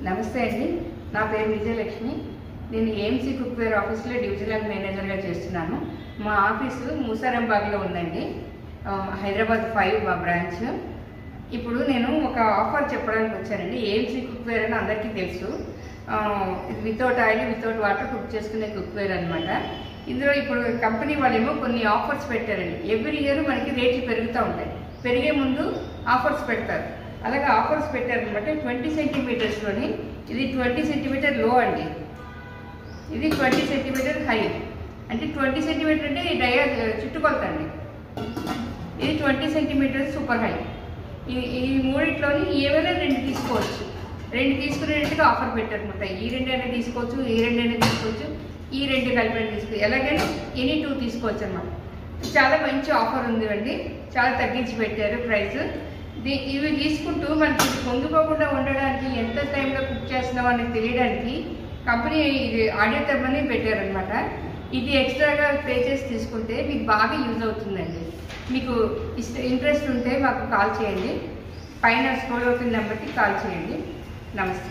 నమస్తే అండి, నా పేరు విజయలక్ష్మి. నేను ఏఎంసీ కుక్వేర్ ఆఫీస్లో డివిజనల్ మేనేజర్గా చేస్తున్నాను. మా ఆఫీసు మూసారాంబాగ్లో ఉందండి, హైదరాబాద్ 5 మా బ్రాంచ్. ఇప్పుడు నేను ఒక ఆఫర్ చెప్పడానికి వచ్చానండి. ఏఎంసీ కుక్వేర్ అని అందరికీ తెలుసు. Without oil without water cook చేసుకునే కుక్వేర్ అనమాట. ఇందులో ఇప్పుడు కంపెనీ వాళ్ళేమో కొన్ని ఆఫర్స్ పెట్టారండి. ఎవ్రీ ఇయర్ మనకి రేట్లు పెరుగుతూ ఉంటాయి. పెరిగే ముందు ఆఫర్స్ పెడతారు. అలాగే ఆఫర్స్ పెట్టారనమాట. 20 సెంటీమీటర్స్లోని ఇది 20 సెంటీమీటర్ లో అండి, ఇది 20 సెంటీమీటర్ హై. అంటే 20 సెంటీమీటర్ అంటే చుట్టుకొలత అండి. ఇది 20 సెంటీమీటర్ సూపర్ హై. ఈ మూడిట్లోని ఏమైనా 2 తీసుకోవచ్చు. 2 తీసుకునేట్టుగా ఆఫర్ పెట్టారనమాట. ఈ 2 అయినా తీసుకోవచ్చు, ఈ 2 అయినా తీసుకోవచ్చు, ఈ 2 కలిపి తీసుకోవచ్చు. ఎలాగైనా ఎనీ 2 తీసుకోవచ్చు అన్నమాట. చాలా మంచి ఆఫర్ ఉంది అండి, చాలా తగ్గించి పెట్టారు ప్రైస్. ఇవి తీసుకుంటూ మనకి పొంగిపోకుండా ఉండడానికి ఎంత టైంలో కుక్ చేస్తున్నామో అని తెలియడానికి కంపెనీ ఇది ఆడియో థర్మోని పెట్టారనమాట. ఇది ఎక్స్ట్రాగా పే చేసి తీసుకుంటే మీకు బాగా యూజ్ అవుతుందండి. మీకు ఇంట్రెస్ట్ ఉంటే మాకు కాల్ చేయండి. పైన స్క్రోల్ అవుతున్న నెంబర్కి కాల్ చేయండి. నమస్తే.